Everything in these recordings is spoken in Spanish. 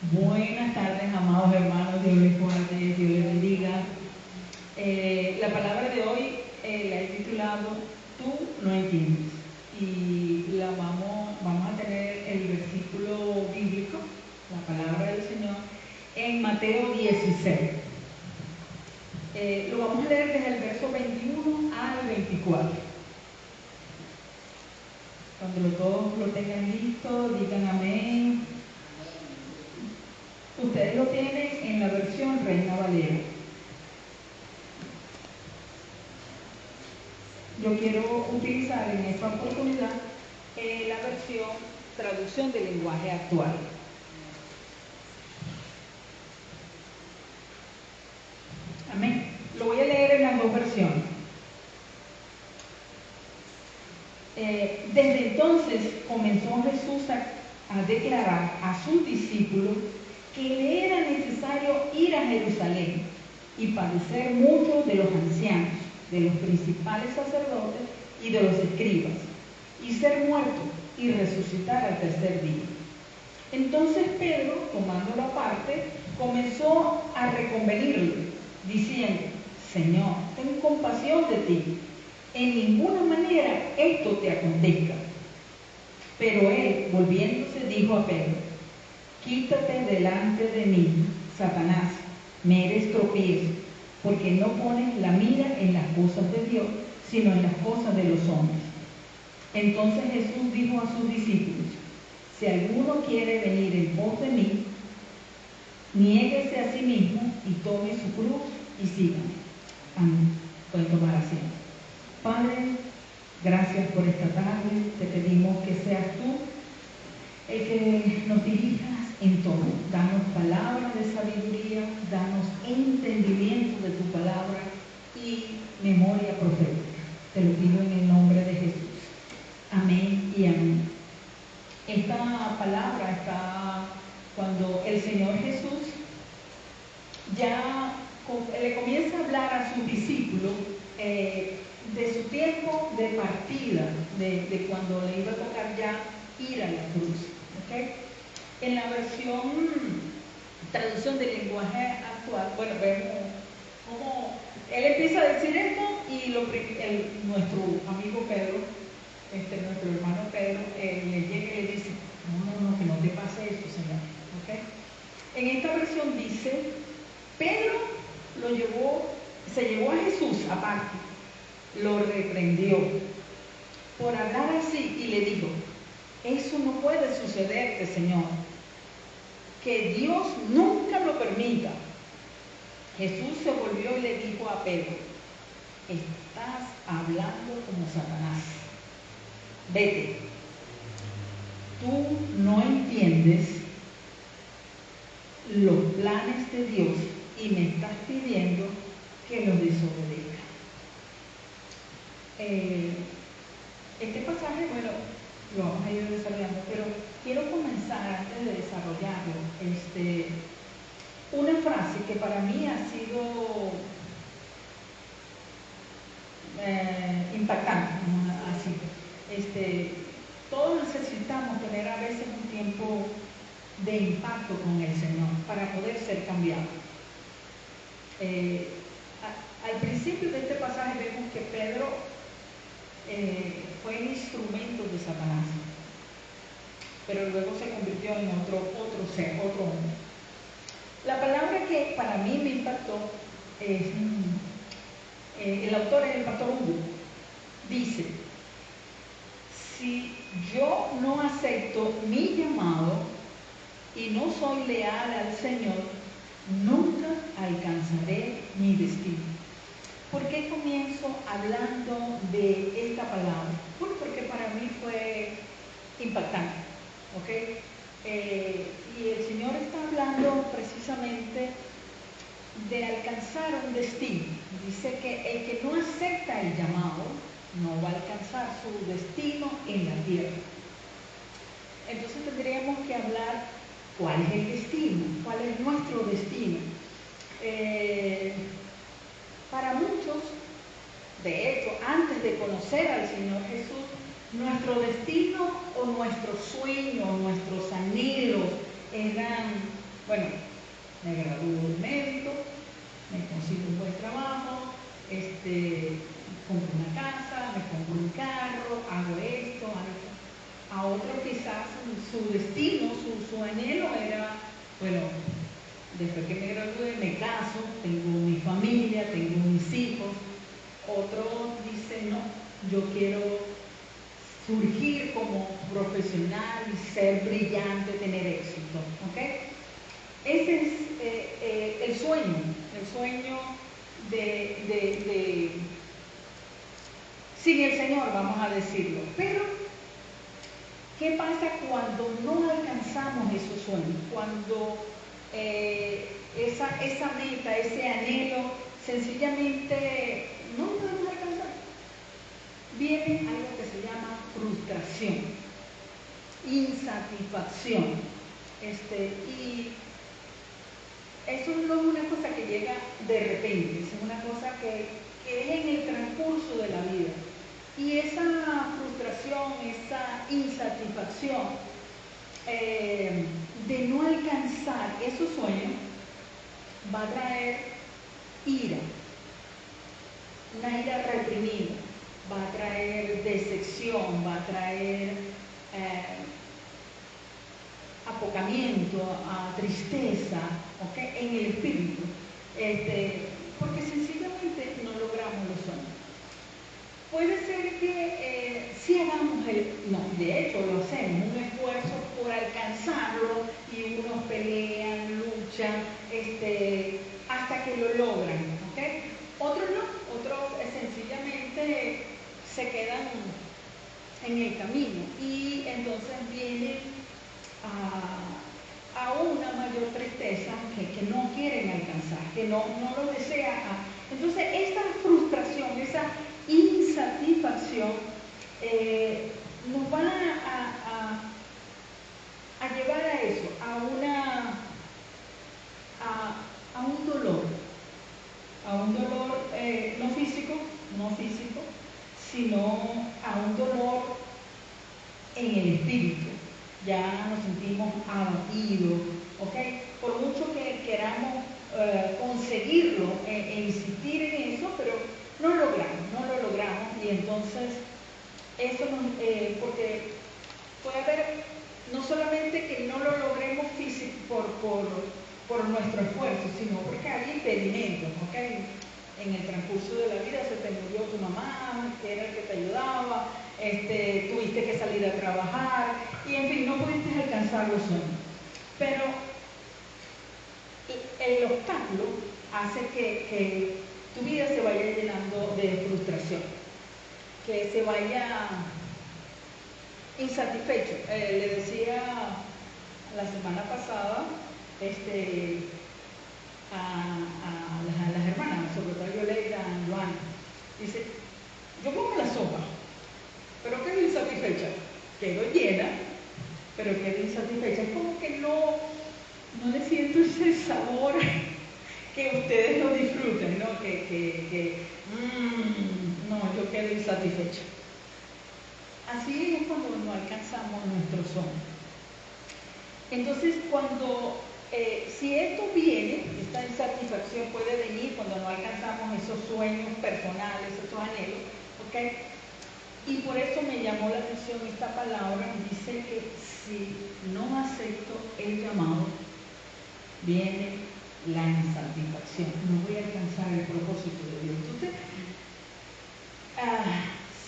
Buenas tardes, amados hermanos, Dios les guarde, Dios les bendiga. La palabra de hoy la he titulado Tú no entiendes. Y vamos a tener el versículo bíblico, la palabra del Señor, en Mateo 16. Lo vamos a leer desde el verso 21 al 24. Cuando todos lo tengan listo, digan amén. Ustedes lo tienen en la versión Reina Valera. Yo quiero utilizar en esta oportunidad la versión traducción del lenguaje actual. Amén. Lo voy a leer en las dos versiones. Desde entonces comenzó Jesús a declarar a sus discípulos que le era necesario ir a Jerusalén y padecer mucho de los ancianos, de los principales sacerdotes y de los escribas, y ser muerto y resucitar al tercer día. Entonces Pedro, tomándolo aparte, comenzó a reconvenirlo, diciendo: Señor, ten compasión de ti, en ninguna manera esto te acontezca. Pero él, volviéndose, dijo a Pedro: Quítate delante de mí, Satanás, me eres tropiezo, porque no pones la mira en las cosas de Dios, sino en las cosas de los hombres. Entonces Jesús dijo a sus discípulos: Si alguno quiere venir en pos de mí, niéguese a sí mismo y tome su cruz y sígame. Amén. Pueden tomar asiento. Padre, gracias por esta tarde. Te pedimos que seas tú el que nos dirijas en todo. Danos palabras de sabiduría, danos entendimiento de tu palabra y memoria profética. Te lo pido en el nombre de Jesús. Amén y amén. Esta palabra está cuando el Señor Jesús ya le comienza a hablar a sus discípulos de su tiempo de partida, de cuando le iba a tocar ya ir a la cruz. ¿Okay? En la versión traducción del lenguaje actual, bueno, vemos cómo él empieza a decir esto y nuestro amigo Pedro, nuestro hermano Pedro, le llega y le dice: no, que no te pase eso, Señor. ¿Okay? En esta versión dice: Pedro se llevó a Jesús aparte, lo reprendió por hablar así y le dijo: Eso no puede sucederte, Señor, que Dios nunca lo permita. Jesús se volvió y le dijo a Pedro: Estás hablando como Satanás. Vete, tú no entiendes los planes de Dios y me estás pidiendo que los desobedezca. Este pasaje, bueno, lo vamos a ir desarrollando, pero quiero comenzar, antes de desarrollarlo, una frase que para mí ha sido impactante, así. Todos necesitamos tener a veces un tiempo de impacto con el Señor para poder ser cambiados. Al principio de este pasaje vemos que Pedro fue el instrumento de Satanás, pero luego se convirtió en otro ser, otro hombre. La palabra que para mí me impactó es, el autor es el pastor Hugo. Dice: si yo no acepto mi llamado y no soy leal al Señor, nunca alcanzaré mi destino. ¿Por qué comienzo hablando de esta palabra? Bueno, porque para mí fue impactante. ¿Okay? Y el Señor está hablando precisamente de alcanzar un destino. Dice que el que no acepta el llamado no va a alcanzar su destino en la tierra. Entonces tendríamos que hablar cuál es el destino, cuál es nuestro destino. Para muchos, de hecho, antes de conocer al Señor Jesús, nuestro destino o nuestros sueños, nuestros anhelos eran anhelo era, bueno, después que me gradué me caso, tengo mi familia, tengo mis hijos. Otro dice, no, yo quiero surgir como profesional y ser brillante, tener éxito, ¿ok? Ese es el sueño de sin el Señor, vamos a decirlo. Pero, ¿qué pasa cuando no alcanzamos esos sueños? Cuando esa meta, ese anhelo, sencillamente no lo podemos alcanzar. Viene algo que se llama frustración, insatisfacción. Y eso no es una cosa que llega de repente, es una cosa que es en el transcurso de la vida. Y esa frustración, esa insatisfacción de no alcanzar esos sueños va a traer ira, una ira reprimida, va a traer decepción, va a traer apocamiento, tristeza, ¿okay? En el espíritu, porque sencillamente no logramos los sueños. Puede ser que si hagamos de hecho lo hacemos, un esfuerzo por alcanzarlo y unos pelean, luchan, hasta que lo logran, ¿okay? Otros no, otros sencillamente se quedan en el camino y entonces vienen a una mayor tristeza que no quieren alcanzar, que no lo desean. Entonces esta frustración, esa insatisfacción nos va a llevar a eso, a un dolor no físico, sino a un dolor en el espíritu. Ya nos sentimos abatidos, ¿ok? Por mucho que queramos conseguirlo e insistir en eso, pero no lo logramos, y entonces eso porque puede haber no solamente que no lo logremos por nuestro esfuerzo, sino porque hay impedimentos, ¿ok? En el transcurso de la vida se te murió tu mamá, que era el que te ayudaba, tuviste que salir a trabajar, y en fin, no pudiste alcanzar los sueños. Pero el obstáculo hace que tu vida se vaya llenando de frustración, que se vaya insatisfecho. Le decía la semana pasada a las hermanas, sobre todo Yolanda, Joana, dice, yo como la sopa, pero quedo insatisfecha, quedo llena, pero quedo insatisfecha. Es como que no le siento ese sabor que ustedes lo disfruten, ¿no? No, yo quedo insatisfecha. Así es cuando no alcanzamos nuestro sueño. Entonces, si esto viene, esta insatisfacción puede venir cuando no alcanzamos esos sueños personales, esos anhelos, ¿ok? Y por eso me llamó la atención esta palabra, dice que si no acepto el llamado, viene la insatisfacción, no voy a alcanzar el propósito de Dios. Entonces,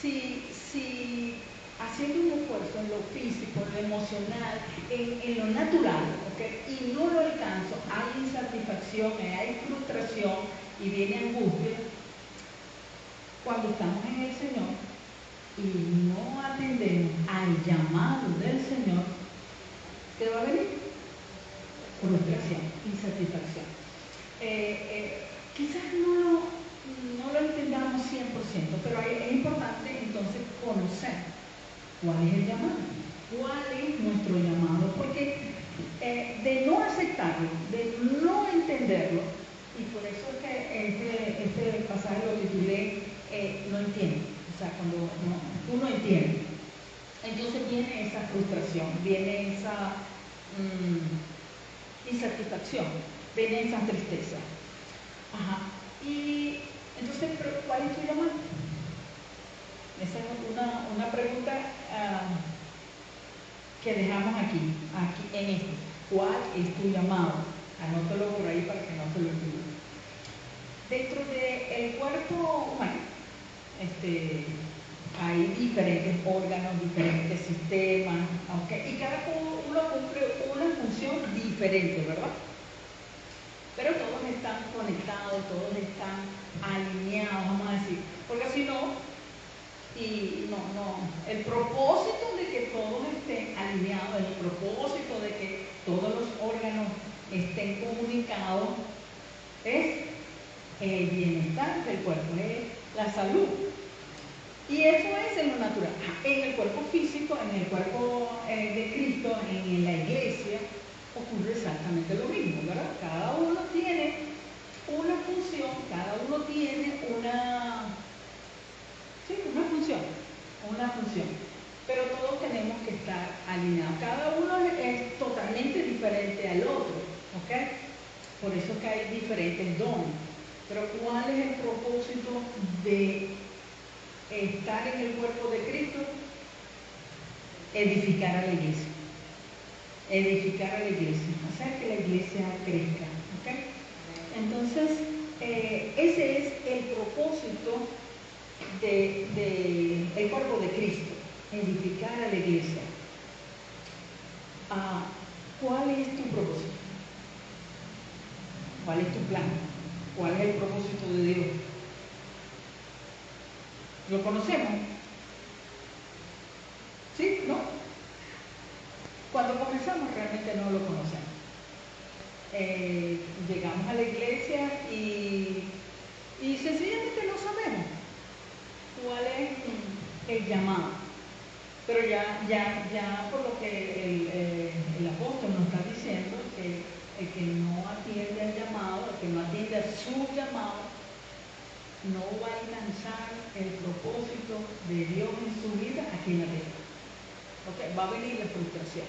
si haciendo un esfuerzo en lo físico, en lo emocional, en lo natural, ¿okay? Y no lo alcanzo, hay insatisfacción, hay frustración y viene angustia. Cuando estamos en el Señor y no atendemos al llamado del Señor, ¿qué va a venir? Frustración, insatisfacción. Quizás no lo entendamos 100%, pero es importante entonces conocer cuál es el llamado, cuál es nuestro llamado, porque de no aceptarlo, de no entenderlo, y por eso es que este pasaje lo titulé No entiendo, o sea, cuando tú no entiendes, entonces viene esa frustración, viene esa insatisfacción, viene esa tristeza. Ajá. Y entonces, ¿cuál es tu llamado? Esa es una pregunta que dejamos aquí en esto. ¿Cuál es tu llamado? Anótalo por ahí para que no se lo olvide. Dentro del cuerpo humano, hay diferentes órganos, diferentes sistemas, y cada uno cumple una función diferente, ¿verdad? Pero todos están conectados, todos están alineados, vamos a decir, porque si no, el propósito de que todos estén alineados, el propósito de que todos los órganos estén comunicados es el bienestar del cuerpo, es la salud. Y eso es en lo natural. En el cuerpo físico, en el cuerpo de Cristo, en la iglesia, ocurre exactamente lo mismo, ¿verdad? Cada uno tiene una función, cada uno tiene una función, pero todos tenemos que estar alineados. Cada uno es totalmente diferente al otro, ¿ok? Por eso que hay diferentes dones. Pero ¿cuál es el propósito de estar en el cuerpo de Cristo? Edificar a la iglesia. Edificar a la iglesia, hacer que la iglesia crezca, ¿ok? Entonces, ese es el propósito del cuerpo de Cristo, edificar a la iglesia. ¿Cuál es tu propósito? ¿Cuál es tu plan? ¿Cuál es el propósito de Dios? ¿Lo conocemos? ¿Sí? ¿No? Cuando comenzamos realmente no lo conocemos. Llegamos a la iglesia y sencillamente no sabemos cuál es el llamado. Pero ya por lo que el apóstol nos está diciendo, que el que no atiende al llamado, el que no atiende a su llamado, no va a alcanzar el propósito de Dios en su vida aquí en la tierra. ¿Okay? Va a venir la frustración.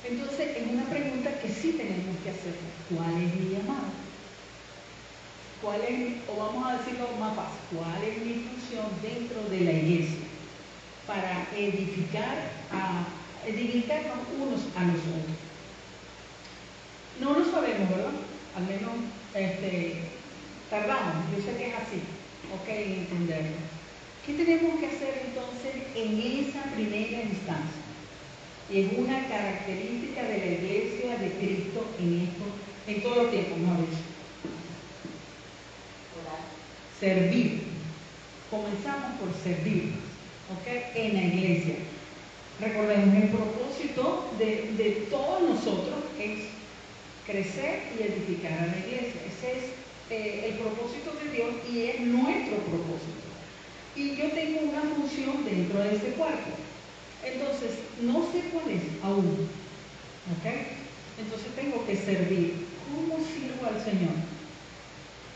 Entonces, es una pregunta que sí tenemos que hacer. ¿Cuál es mi llamado? O vamos a decirlo más fácil, ¿cuál es mi función dentro de la iglesia? Para edificarnos unos a los otros. No lo sabemos, ¿verdad? Al menos tardamos, yo sé que es así, ¿ok? En entenderlo. ¿Qué tenemos que hacer entonces en esa primera instancia? Y es una característica de la iglesia de Cristo en todo el tiempo, mejor dicho. Servir. Comenzamos por servir, ¿ok? En la iglesia. Recordemos, el propósito de todos nosotros es crecer y edificar a la iglesia. Ese es el propósito de Dios y es nuestro propósito. Y yo tengo una función dentro de ese cuerpo. Entonces, no sé cuál es aún. ¿Ok? Entonces tengo que servir. ¿Cómo sirvo al Señor?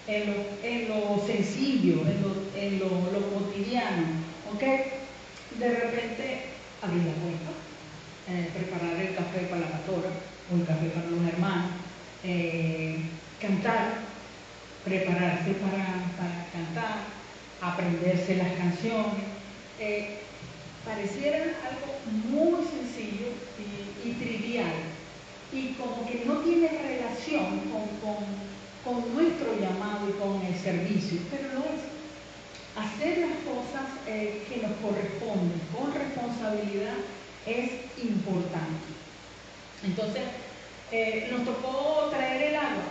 En lo sencillo, en lo cotidiano. ¿Ok? De repente, abrir la puerta, preparar el café para la pastora o el café para los hermanos, cantar, prepararse para cantar, aprenderse las canciones. Pareciera algo muy sencillo y trivial, y como que no tiene relación con nuestro llamado y con el servicio, pero lo es. Hacer las cosas que nos corresponden con responsabilidad es importante. Entonces, nos tocó traer el agua.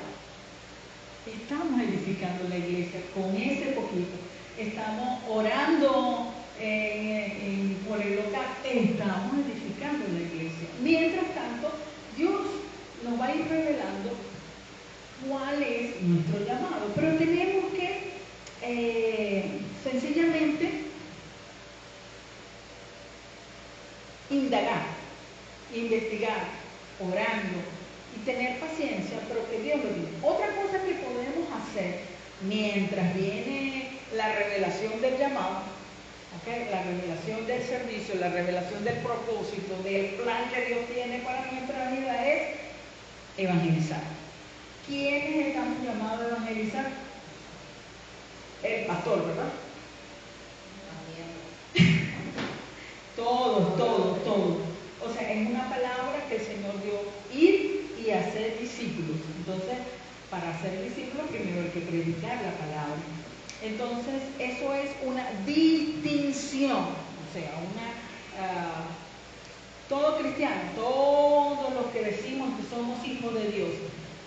Estamos edificando la iglesia con ese poquito. Estamos orando por el local. Estamos edificando la iglesia. Mientras tanto, Dios nos va a ir revelando cuál es nuestro llamado. Pero tenemos que sencillamente indagar, investigar, orando y tener paciencia, pero que Dios lo diga. Otra cosa que podemos hacer mientras viene la revelación del llamado, ¿okay? La revelación del servicio, la revelación del propósito, del plan que Dios tiene para nuestra vida, es evangelizar. ¿Quiénes estamos llamados a evangelizar? El pastor, ¿verdad? Todos. O Entonces es una palabra que el Señor dio, ir y hacer discípulos. Entonces, para hacer discípulos primero hay que predicar la palabra. Entonces, eso es una distinción, o sea, todo cristiano, todos los que decimos que somos hijos de Dios,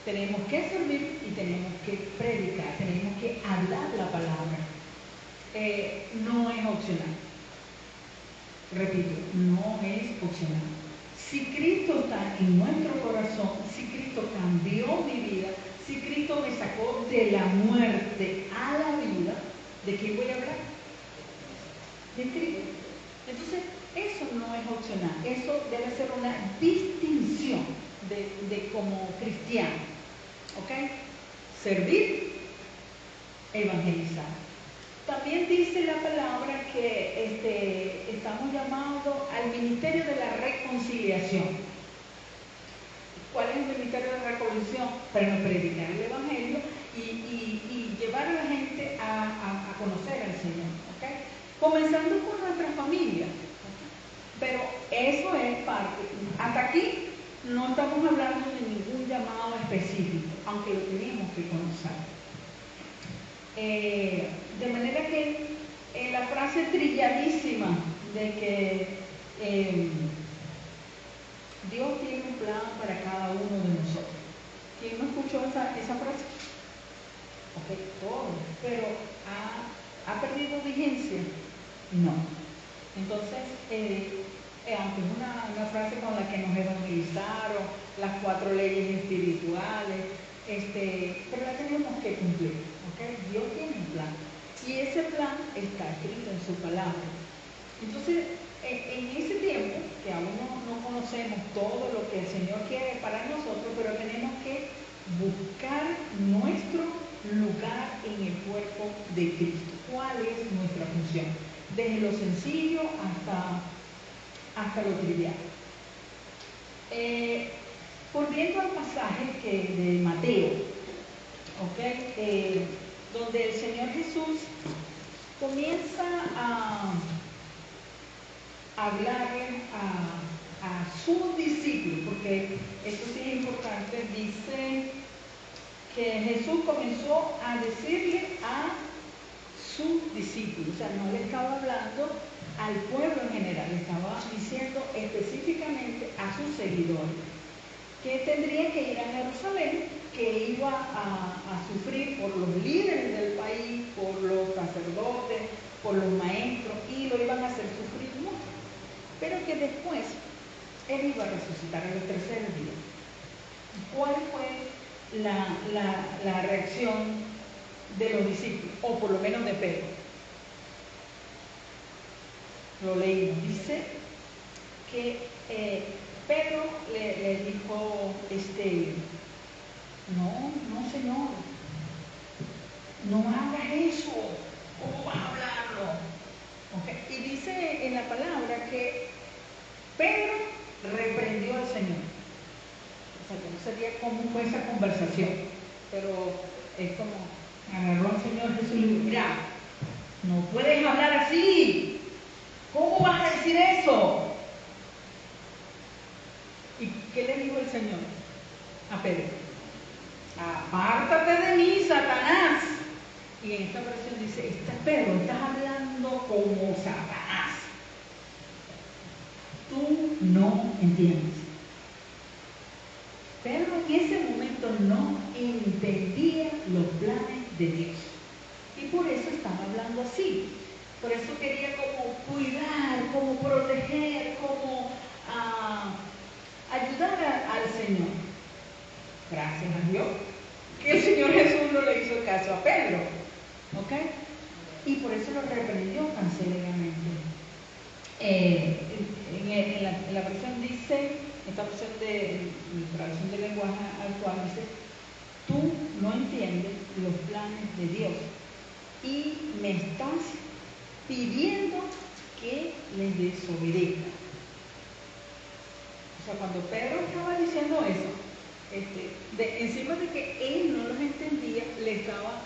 tenemos que servir y tenemos que predicar, tenemos que hablar la palabra. No es opcional. Repito, no es opcional. Si Cristo está en nuestro corazón, si Cristo cambió mi vida, si Cristo me sacó de la muerte a la vida, ¿de qué voy a hablar? De Cristo. Entonces, eso no es opcional, eso debe ser una distinción de como cristiano. ¿Ok? Servir, evangelizar. También dice la palabra que estamos llamados al ministerio de la reconciliación. ¿Cuál es el ministerio de la reconciliación? Para predicar el evangelio y llevar a la gente a conocer al Señor. ¿Okay? Comenzando con nuestra familia. Pero eso es parte. Hasta aquí no estamos hablando de ningún llamado específico, aunque lo tenemos que conocer. De manera que la frase trilladísima de que Dios tiene un plan para cada uno de nosotros. ¿Quién no escuchó esa frase? Ok, todo, pero ¿ha perdido vigencia? No. Entonces, aunque es una frase con la que nos evangelizaron, las 4 leyes espirituales, pero la tenemos que cumplir. ¿Okay? Dios tiene un plan y ese plan está escrito en su palabra. Entonces, en ese tiempo, que aún no conocemos todo lo que el Señor quiere para nosotros, pero tenemos que buscar nuestro lugar en el cuerpo de Cristo. ¿Cuál es nuestra función? Desde lo sencillo hasta lo trivial. Volviendo al pasaje de Mateo, ¿okay? Donde el Señor Jesús comienza a hablarle a sus discípulos, porque esto sí es importante, dice que Jesús comenzó a decirle a sus discípulos, o sea, no le estaba hablando al pueblo en general, le estaba diciendo específicamente a sus seguidores que tendría que ir a Jerusalén, que iba a sufrir por los líderes del país, por los sacerdotes, por los maestros, y lo iban a hacer sufrir mucho, pero que después él iba a resucitar en el tercer día. ¿Cuál fue la reacción de los discípulos, o por lo menos de Pedro? Lo leímos, dice que Pedro le dijo, no Señor, no hagas eso, ¿cómo vas a hablarlo? ¿Okay? Y dice en la palabra que Pedro reprendió al Señor. O sea, que no sería cómo fue esa conversación, pero es como agarró al Señor Jesús y le dijo, mira, no puedes hablar así, ¿cómo vas a decir eso? ¿Y qué le dijo el Señor a Pedro? Apártate de mí, Satanás. Y en esta versión dice, Pedro, estás hablando como Satanás. Tú no entiendes. Pedro en ese momento no entendía los planes de Dios. Y por eso estaba hablando así. Por eso quería como cuidar, como proteger, como ayudar al Señor. Gracias a Dios que el Señor Jesús no le hizo caso a Pedro. ¿Ok? Y por eso lo reprendió tan severamente. En la versión dice, esta versión de traducción del lenguaje actual dice, tú no entiendes los planes de Dios y me estás pidiendo que les desobedezca. O sea, cuando Pedro estaba diciendo eso, encima de que él no los entendía, le estaba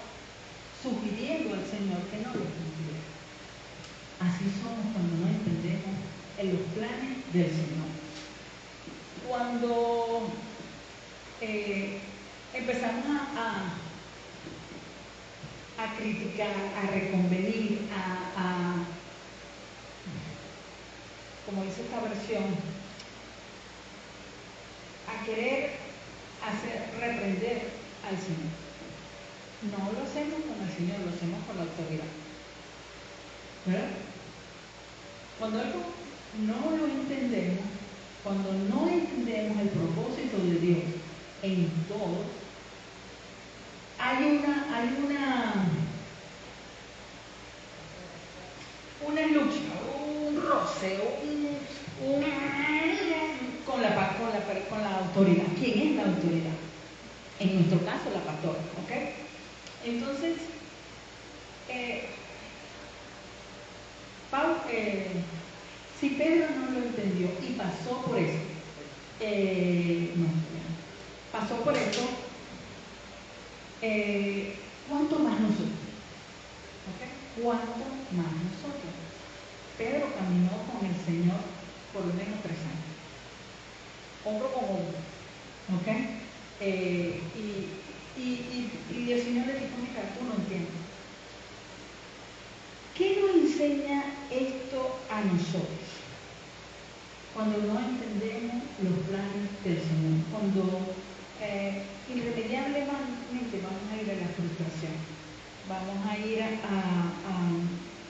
sugiriendo al Señor que no los cumpliera. Así somos cuando no entendemos en los planes del Señor. cuando empezamos a criticar, a reconvenir, como dice esta versión, a querer reprender al Señor. No lo hacemos con el Señor, lo hacemos con la autoridad. ¿Verdad? Cuando algo no lo entendemos, cuando no entendemos el propósito de Dios en todo, hay una lucha, un roce, con la autoridad. ¿Quién es la autoridad? En nuestro caso, la pastora, ¿ok? Entonces, si Pedro no lo entendió y pasó por eso, ¿cuánto más nosotros? ¿Okay? ¿Cuánto más nosotros? Pedro caminó con el Señor por lo menos 3 años. Hombro con hombro. ¿Ok? Y el Señor le dijo, mira, tú no entiendes. ¿Qué nos enseña esto a nosotros? Cuando no entendemos los planes del Señor, cuando irremediablemente vamos a ir a la frustración, vamos a ir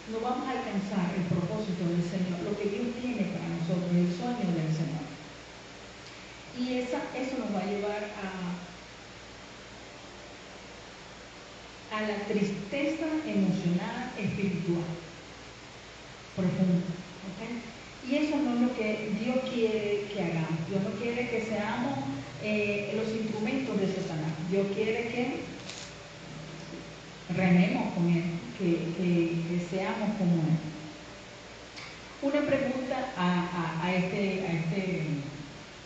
no vamos a alcanzar el propósito del Señor, lo que Dios tiene para nosotros, el sueño del Señor. Y eso nos va a llevar a la tristeza emocional, espiritual, profunda. ¿Okay? Y eso no es lo que Dios quiere que hagamos. Dios no quiere que seamos los instrumentos de Satanás. Dios quiere que rememos con Él, que seamos como Él. Una pregunta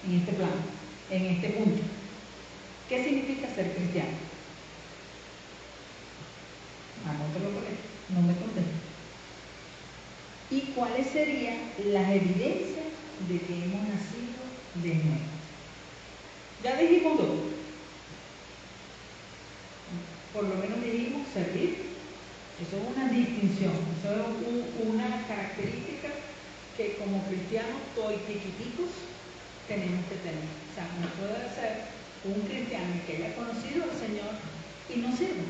en este plan, en este punto. ¿Qué significa ser cristiano? Anótalo por ahí, no me contestes. ¿Y cuáles serían las evidencias de que hemos nacido de nuevo? Ya dijimos 2. Por lo menos dijimos servir. Eso es una distinción, eso es una característica que como cristianos toitiquiticos tenemos que tener. O sea, no puede ser un cristiano que haya conocido al Señor y no sirva.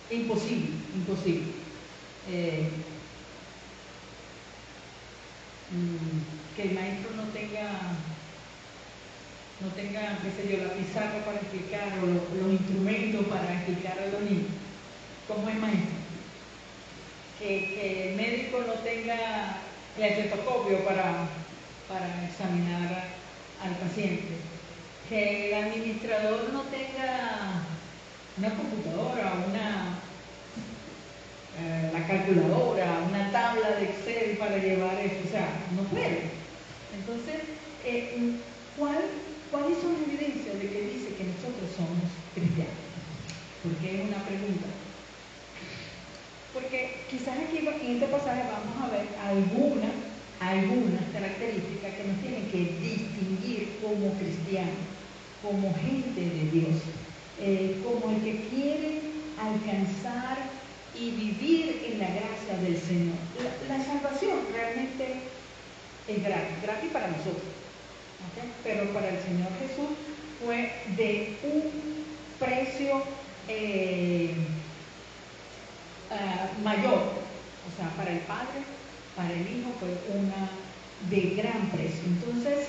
Imposible, imposible. Que el maestro no tenga, qué sé yo, la pizarra para explicar o los instrumentos para explicar a los niños. ¿Cómo es maestro? Que el médico no tenga el estetoscopio para examinar al paciente. Que el administrador no tenga una computadora, la calculadora, una tabla de Excel para llevar eso, o sea, no puede. Entonces, ¿cuáles son las evidencias de que dice que nosotros somos cristianos? Porque es una pregunta. Porque quizás aquí en este pasaje vamos a ver algunas características que nos tienen que distinguir como cristianos, como gente de Dios, como el que quiere alcanzar y vivir en la gracia del Señor. La salvación realmente es gratis para nosotros, ¿okay? Pero para el Señor Jesús fue de un precio mayor, o sea, para el Padre, para el Hijo fue una de gran precio. Entonces,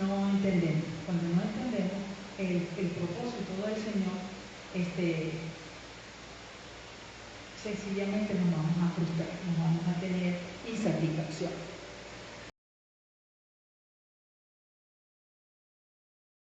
no entendemos. Cuando no entendemos el propósito del Señor, sencillamente nos vamos a frustrar, nos vamos a tener insatisfacción.